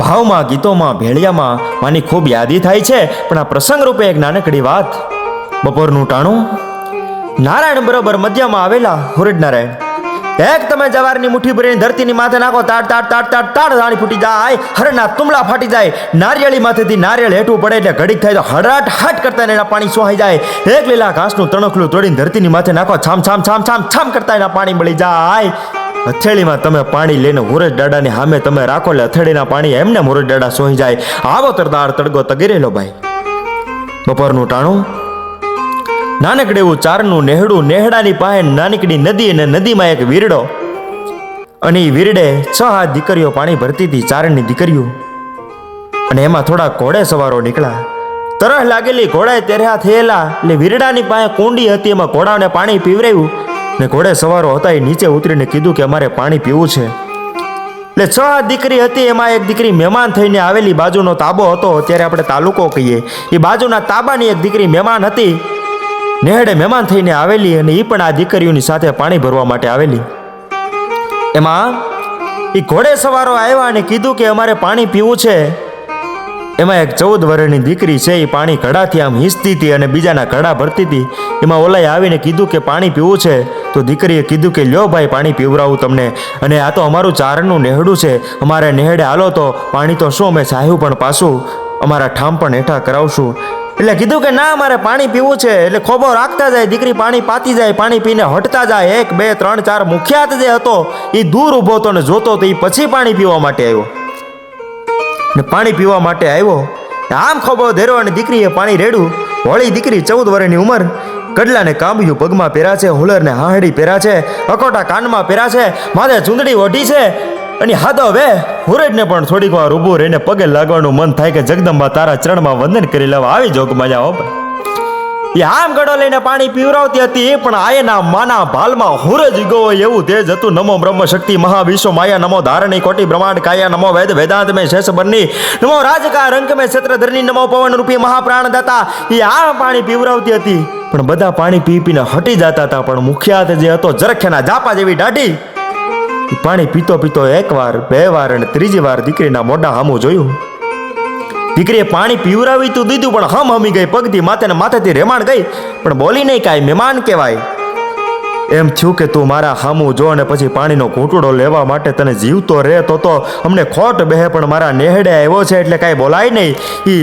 ભાવમાં, ગીતોમાં, ભેળિયામાં માની ખૂબ યાદી થાય છે. પણ આ પ્રસંગ રૂપે એક નાનકડી વાત. બપોરનું ટાણું, નારાયણ બરોબર મધ્યમાં આવેલા હુરડ નારાયણ. એક તમે જવારની મુઠ્ઠી ભરીને ધરતીની માથે નાખો, તાડ તાડ તાડ તાડ તાડ ધાણી ફૂટી જાય, હરના તુમલા ફાટી જાય, નારિયેળી માથેથી નારિયેળ હેઠું પડે એટલે ઘડીક થાય તો હડાટ હાટ કરતા એના પાણી સોહાઈ જાય. એક લીલા ઘાસનું તણખલું તોડીને ધરતીની માથે નાખો, છામ છામ છામ છામ છામ કરતા એના પાણી મળી જાય. હથેળીમાં તમે પાણી લઈને હુરજ દાડાની સામે તમે રાખો એટલે હથેળીના પાણી એમને હુરજ દાડા સોહી જાય. આવો તરદાર તડગો તગીરેલો ભાઈ. બપોરનું ટાણું, નાનકડે એવું ચારનું નેહડું, નેહડાની પાસે નાનકડી નદી અને નદીમાં એક વીરડો, અને એ વીરડે 6 દીકરીઓ પાણી ભરતી હતી, ચારણની દીકરીઓ. અને એમાં થોડા ઘોડે સવારો નીકળ્યા. તરસ લાગેલી ઘોડાએ તેર્યા થયેલા એટલે વીરડાની પાસે કુંડી હતી, એમાં ઘોડાને પાણી પીવરાવ્યું. ને ઘોડે સવારો હતા એ નીચે ઉતરીને કીધું કે અમારે પાણી પીવું છે. એટલે 6 દીકરી હતી, એમાં એક દીકરી મહેમાન થઈને આવેલી. બાજુનો તાબો હતો, અત્યારે આપણે તાલુકો કહીએ. એ બાજુના તાબાની એક દીકરી મહેમાન હતી, નેહડે મહેમાન થઈને આવેલી, અને એ પણ આ દીકરીઓની સાથે પાણી ભરવા માટે આવેલી. એમાં એ ઘોડે સવારો આવ્યા અને કીધું કે અમારે પાણી પીવું છે. એમાં એક 14 વર્ષની દીકરી છે, એ પાણી ઘડાથી આમ હિંચતી હતી અને બીજાના ઘડા ભરતી હતી. એમાં ઓલાએ આવીને કીધું કે પાણી પીવું છે. તો દીકરીએ કીધું કે લ્યો ભાઈ, પાણી પીવરાવું તમને, અને આ તો અમારું ચારણનું નેહડું છે, અમારે નેહડે હાલો તો પાણી તો શું, અમે ચાહ્યું પણ પાછું અમારા ઠામ પણ હેઠા કરાવશું. એટલે કીધું કે ના, મારે પાણી પીવું છે. એટલે ખોબો રાખતા જાય, દીકરી પાણી પાતી જાય, પાણી પીને હટતા જાય. 1 2 3 4 મુખ્યાત જે હતો એ દૂર ઊભો હતો ને જોતો તો એ પછી પાણી પીવા માટે આવ્યો. ને પાણી પીવા માટે આવ્યો, આમ ખોબો ધેરો અને દીકરીએ પાણી રેડ્યું. હોળી દીકરી 14 વર્ષની ઉંમર, કડલાને કાંબિયું પગમાં પહેરા છે, હુલરને હાહડી પહેરા છે, અકોટા કાનમાં પહેરા છે, માથે ચૂંદડી ઓઢી છે. અને હાદો હવે હુરજને પણ થોડીક વાર ઊભું રહીને પગે લાગવાનું મન થાય કે જગદંબા તારા ચરણમાં વંદન કરી લેવા આવી જોગ મજા હો. એ આમ ગળો લઈને પાણી પીવરાવતી હતી, પણ આયના માના ભાલમાં હુરજ ગયો એવું તેજ હતું. નમો બ્રહ્મ શક્તિ મહાવિશ્વ માયા, નમો ધારણી કોટી બ્રહ્માંડ કાયા, નમો વેદ વેદાંત મેં શેષ બરની, નમો રાજકા રંક મેં ક્ષેત્રધરની, નમો પવન રૂપી મહાપ્રાણ દાતા. એ આમ પાણી પીવરાવતી હતી, પણ બધા પાણી પી પીને હટી જતા હતા. પણ મુખ્યાત જે હતો જરખેના ઝાપા જેવી દાઢી, પાણી પીતો પીતો 1 વાર 2 વાર અને 3જી વાર દીકરીના મોઢા સામું જોયું. દીકરીએ પાણી પીવરાવી તો દીધું, પણ હમી ગઈ, પગથી માથેથી રેમાણ ગઈ, પણ બોલી નહીં કાંઈ. મહેમાન કહેવાય એમ થયું કે તું મારા સામું જો, અને પછી પાણીનો ઘૂંટડો લેવા માટે તને જીવતો રહે તો અમને ખોટ બેહે, પણ મારા નેહડે આવ્યો છે એટલે કાંઈ બોલાય નહીં. એ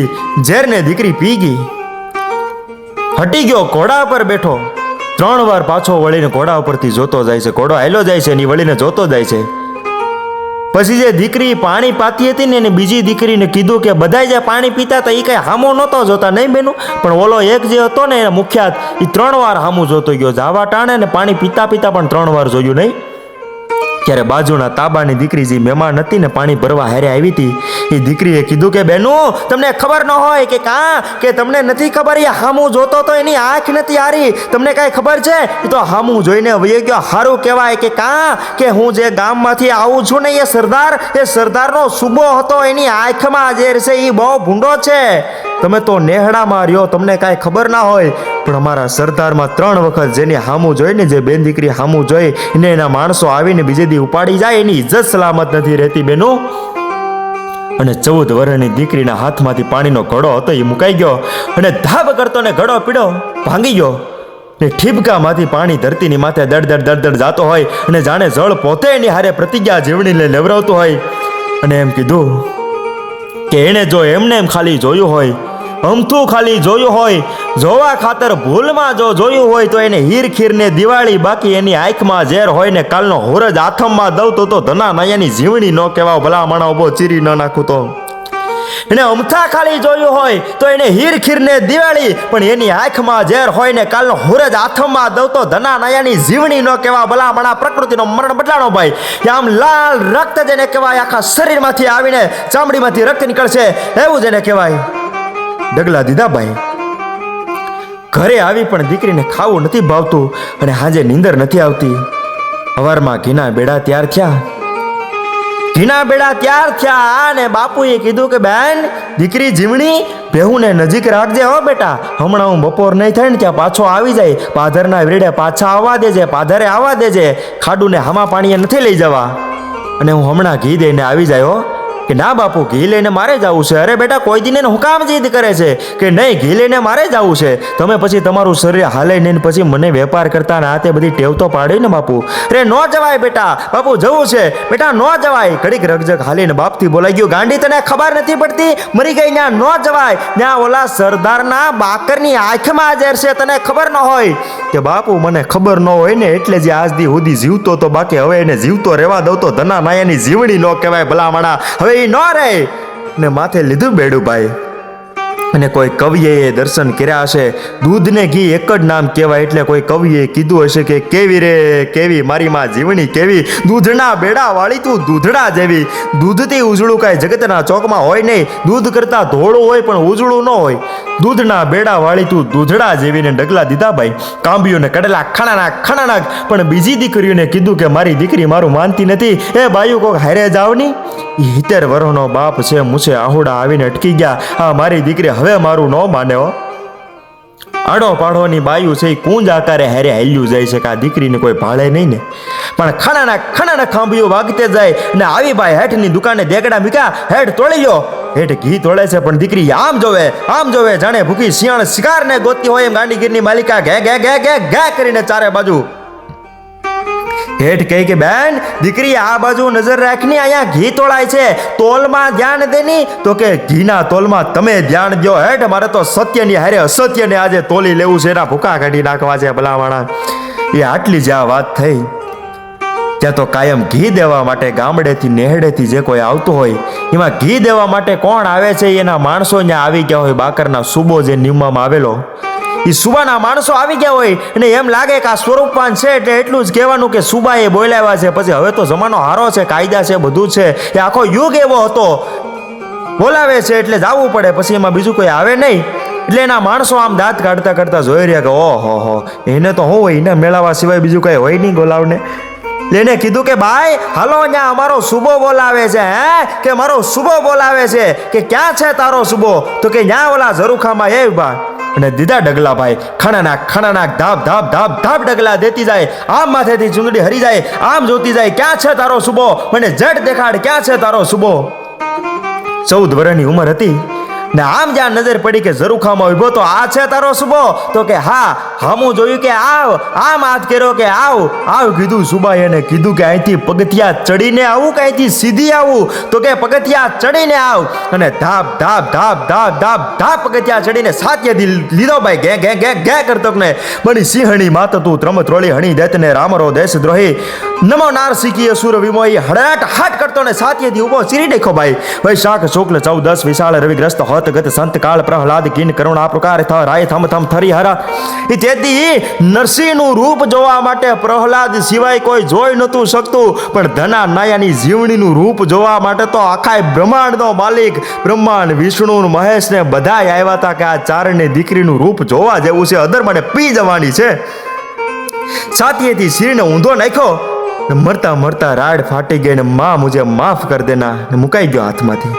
ઝેરને દીકરી પી ગઈ, હટી ગયો, ઘોડા પર બેઠો. 3 વાર પાછો વળીને ઘોડા ઉપરથી જોતો જાય છે, ઘોડો હાલ્યો જાય છે, એની વળીને જોતો જાય છે. પછી જે દીકરી પાણી પાતી હતી ને, એને બીજી દીકરીને કીધું કે બધાય જે પાણી પીતા હતા એ કઈ હામો નહોતો જોતા, નહીં બેનું, પણ ઓલો એક જે હતો ને એને મુખ્યાત એ 3 વાર હામું જોતો ગયો. જાવા ટાણે ને પાણી પીતા પીતા પણ 3 વાર જોયું નહીં. ત્યારે બાજુના તાબાની દીકરી જે મહેમાન હતી ને, પાણી ભરવા હારે આવી હતી, એ દીકરીએ કીધું કે બેનું, તમને ખબર ન હોય કે કાં, કે તમને નથી ખબર, એ હામું જોતો તો એની આંખ નથી હારી, તમને કાંઈ ખબર છે? એ તો હામું જોઈને વહી ગયો. સારું કહેવાય કે કાં, કે હું જે ગામમાંથી આવું છું ને, એ સરદારનો સુબો હતો, એની આંખમાં જે છે એ બહુ ભૂંડો છે. તમે તો નેહડામાં રહ્યો, તમને કાંઈ ખબર ના હોય, પણ અમારા સરદારમાં 3 વખત જેની હામું જોઈને, જે બેન દીકરી હામું જોઈ એને એના માણસો આવીને બીજે દી ઉપાડી જાય, એની ઇજ્જત સલામત નથી રહેતી બેનું. અને 14 વર્ષની દીકરીના હાથમાંથી પાણીનો ઘડો હતો એ મુકાઈ ગયો, અને ધાબ કરતો ને ઘડો પીડો ભાંગી ગયો. ને ઠીબકામાંથી પાણી ધરતીની માથે દડ દડ જાતો હોય, અને જાણે જળ પોતે એની હારે પ્રતિજ્ઞા જીવણીને લેવરાવતું હોય. અને એમ કીધું કે એને જો એમને એમ ખાલી જોયું હોય, અમથું ખાલી જોયું હોય, જોવા ખાતર ભૂલમાં જો જોયું હોય તો એને હીર ખીરને દિવાળી, બાકી એની આંખમાં ઝેર હોય ને કાલનો હોરજ આથમમાં દઉં તો ધના નયાની જીવણી ન કહેવાય. ભલા માણા ઉભો ચીરી ન નાખું તો. એને અમથા ખાલી જોયું હોય તો એને હીર ખીરને દિવાળી, પણ એની આંખમાં ઝેર હોય ને કાલનો હોરજ આથમમાં દઉં તો ધના નયાની જીવણી ન કહેવાય. ભલા માણા પ્રકૃતિનો મરણ બદલાણો ભાઈ. આમ લાલ રક્ત જેને કહેવાય, આખા શરીરમાંથી આવીને ચામડીમાંથી રક્ત નીકળશે એવું જેને કહેવાય. ડગલા દીધા ભાઈ. ઘરે આવી પણ દીકરીને ખાવું નથી ભાવતું, અને હાજે નીંદર નથી આવતી. સવારમાં ઘીના બેડા તૈયાર થયા, અને બાપુએ કીધું કે બેન દીકરી જીવણી, ભેહુને નજીક રાખજે હો બેટા, હમણાં હું બપોર નહીં થાય ને ત્યાં પાછો આવી જાય, પાધરના વેડે પાછા આવવા દેજે, પાધરે આવવા દેજે, ખાડુને હામા પાણીએ નથી લઈ જવા, અને હું હમણાં ઘી દઈને આવી જાય હો. કે ના બાપુ ઘી લઈને મારે જવું છે. અરે બેટા કોઈ દિને હું કામ જીદ કરે છે કે નહીં ઘી લઈને મારે જવું છે. તમે પછી તમારું શરીર હાલે નહીં પછી મને વેપાર કરતા ના તે બધી ટેવ તો પાડી ને બાપુ. અરે નો જવાય બેટા, બાપુ જવું છે બેટા નો જવાય. ઘડીક રગજગ હાલીને બાપથી બોલાઈ ગયું, ગાંડી તને ખબર નથી પડતી, મરી ગઈ ત્યાં નો જવાય, ત્યાં ઓલા સરદારના બાકરની આંખમાં ઝેર છે, તને ખબર ન હોય. કે બાપુ મને ખબર ન હોય ને એટલે જે આજ દી સુધી જીવતો તો, બાકી હવે એને જીવતો રહેવા દઉં તો ધના નાયાની જીવણી ન કહેવાય ભલામણા. હવે એ ન રહે ને માથે લીધું બેડું ભાઈ. અને કોઈ કવિએ દર્શન કર્યા હશે, દૂધ ને ઘી એક જ નામ કહેવાય, એટલે કોઈ કવિએ કીધું હશે કે કેવી રે કેવી મારી માં જીવણી કેવી, દૂધના બેડા વાળી તું દૂધડા જેવી. દૂધથી ઉજળું કાંઈ જગતના ચોકમાં હોય નહીં, દૂધ કરતા ધોળું હોય પણ ઉજળું ન હોય. દૂધના બેડા વાળી તું દૂધડા જેવીને ડગલા દીધા ભાઈ. કાંબીઓને કડેલા ખણાનાક. પણ બીજી દીકરીઓને કીધું કે મારી દીકરી મારું માનતી નથી, એ બાયું કોક હારે જાવની. 70 વર્ષનો બાપ છે, મૂછે આહુડા આવીને અટકી ગયા. હા મારી દીકરી હવે મારું ન માને હો. આડો પાડોની બાયું છે એ કુંજ આકારે હારે હાલ્યું જાય છે કે આ દીકરીને કોઈ ભાળે નહીં ને. પણ ખણાના ખાંભીઓ વાગતે જાય ને આવી ભાઈ હેઠની દુકાને દેગડા મૂક્યા, હેઠ તોડી લ્યો. હેઠ ઘી તોડે છે પણ દીકરી આમ જોવે જાણે ભૂખી શિયાળ શિકારને ગોતતી હોય એમ. ગાંડીગીરની માલિકા ઘે કરીને ચારે બાજુ. હેઠ કહે કે બેન દીકરી આ બાજુ નજર રાખની, અહીંયા ઘી તોળાય છે, તોલમાં ધ્યાન દેની. તો કે ઘીના તોલમાં તમે ધ્યાન દો. હેઠ મારે તો સત્યની હારે અસત્યને આજે તોલી લેવું છે, એના ભૂકા કાઢી નાખવા છે ભલાવાણા. એ આટલી જ આ વાત થઈ. ત્યાં તો કાયમ ઘી દેવા માટે ગામડેથી નેહડેથી જે કોઈ આવતું હોય, એમાં ઘી દેવા માટે કોણ આવે છે એના માણસો ત્યાં આવી ગયા હોય. બાકરના સુબો જે નિમવામાં આવેલો, એ સુબાના માણસો આવી ગયા હોય અને એમ લાગે કે આ સ્વરૂપવાન છે એટલે એટલું જ કહેવાનું કે સુબાએ બોલાવ્યા છે. પછી હવે તો જમાનો હારો છે, કાયદા છે, બધું છે, એ આખો યુગ એવો હતો, બોલાવે છે એટલે જવું પડે. પછી એમાં બીજું કોઈ આવે નહીં એટલે એના માણસો આમ દાંત કાઢતા જોઈ રહ્યા કે ઓહો એને તો હું હોય, એને મેળવવા સિવાય બીજું કઈ હોય નહીં ગોલાવને. એને કીધું કે ભાઈ હાલો અહીંયા અમારો સુબો બોલાવે છે. કે મારો સુબો બોલાવે છે. કે ક્યાં છે તારો સુબો? તો કે ત્યાં ઓલા ઝરૂખામાં એ ઉભા. અને દીધા ડગલા ભાઈ, ખણાનાક ધાપ ડગલા દેતી જાય. આમ માથેથી ચૂંદડી હરી જાય, આમ જોતી જાય, ક્યાં છે તારો સુબો? મને જડ દેખાડ, ક્યાં છે તારો સુબો? 14 વર્ષની ઉંમર હતી ને આમ જ્યાં નજર પડી કે ઝરૂખામાં ઉભો, તો આ છે તારો સુબો? તો કે હા. હામું જોયું કે આવ, આમ હાથ કર્યો કે આવ કીધું. સુબાએ એને કીધું કે અહીંથી પગથિયા ચડીને આવું કે અહીંથી સીધી આવું? તો કે પગથિયા ચડીને આવ. અને ધાપ પગથિયા ચડીને સાત્યથી લીધો ભાઈ. ઘે કરતો ને બની સિંહણી માત તું ત્રમત્રોળી હણી દેતને રામરો દેશદ્રોહી નમો નાર શીખી અસુર વિમોહી. હાટ કરતો ને સાત્યથી ઉભો ચીરી નાખ્યો ભાઈ. વૈશાખ શુક્લ 14 વિશાળ રવિગ્રસ્ત હોત ગત સંત કાળ પ્રહલાદ કિન કરુણ આ પ્રકાર થ રાય થમ થરી હરા. તેથી નરસિંહનું રૂપ જોવા માટે પ્રહલાદ સિવાય કોઈ જોઈ નતું શકતું, પણ ધના નાયાની જીવણીનું રૂપ જોવા માટે તો આખા બ્રહ્માંડનો માલિક બ્રહ્માંડ વિષ્ણુ મહેશ ને બધા આવ્યા હતા કે આ ચારણની દીકરીનું રૂપ જોવા જેવું છે, અધર મને પી જવાની છે. સાતીએથી શિરને ઊંધો નાખ્યો, મરતા રાડ ફાટી ગઈ ને માં મુજે માફ કર દેના મુકાઈ ગયો હાથમાંથી.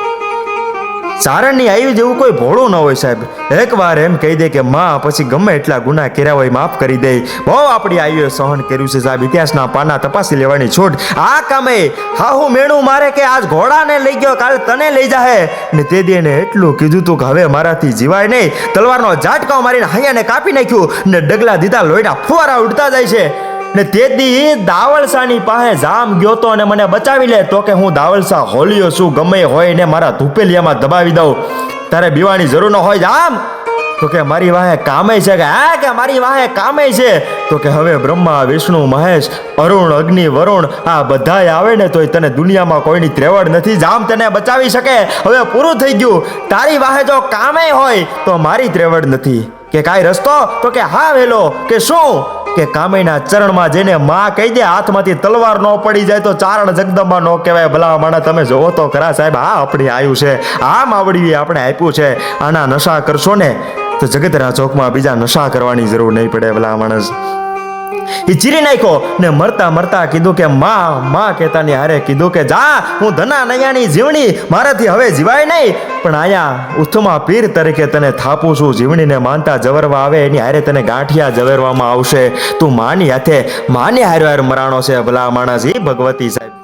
ચારણની આવ્યું જેવું કોઈ ભોળું ન હોય સાહેબ. એકવાર એમ કહી દે કે માં પછી ગમે એટલા ગુના કર્યા હોય માફ કરી દે. બહુ આપણી આયુએ સહન કર્યું છે સાહેબ. ઇતિહાસના પાના તપાસી લેવાની છોડ. આ કામે હાહુ મેણું મારે કે આજ ઘોડાને લઈ ગયો કાલ તને લઈ જાહે. ને તે દી એને એટલું કીધું તું કે હવે મારાથી જીવાય નહીં. તલવારનો ઝાટકો મારીને હૈયાને કાપી નાખ્યું ને ડગલા દીધા લોહીના ફુવારા ઉડતા જાય છે. ને તે દી દાવલસાની પાસે જામ ગયો તો અને મને બચાવી લે. તો કે હું દાવલસા હોલિયો છું, ગમે હોય ને મારા ધૂપેલિયામાં દબાવી દઉં, તારે બીવાની જરૂર ન હોય જામ. તો કે મારી વાહે કામે છે કે મારી વાહે કામે છે. તો કે હવે બ્રહ્મા વિષ્ણુ મહેશ અરુણ અગ્નિ વરુણ આ બધાય આવે ને તોય તને દુનિયામાં કોઈની ત્રેવડ નથી, જામ તને બચાવી શકે. હવે પૂરું થઈ ગયું. તારી વાહે જો કામે હોય તો મારી ત્રેવડ નથી. કે કાંઈ રસ્તો? તો કે હા વેલો. કે શું? કે કામેના ચરણમાં જઈને માં કહી દે હાથમાંથી તલવાર ન પડી જાય તો ચારણ જગદંબા ન કહેવાય. ભલા માણા તમે જોવો તો ખરા સાહેબ. આ આપણી આયુ છે, આ માવડી આપણે આપ્યું છે. આના નશા કરશો ને તો જગતના ચોકમાં બીજા નશા કરવાની જરૂર નહીં પડે. ભલા માણસ એ ચીરી નાખ્યો ને મરતા કીધું કે માં કહેતાની હારે કીધું કે જા હું ધના નૈયાની જીવણી મારાથી હવે જીવાય નહીં, પણ અહીંયા ઉથમા પીર તરીકે તને થાપું છું. જીવણીને માનતા જવરવા આવે એની હારે તને ગાંઠિયા જવરવામાં આવશે. તું માની હાથે માની હારે મરાણો છે ભલા માણસ. એ ભગવતી સાહેબ.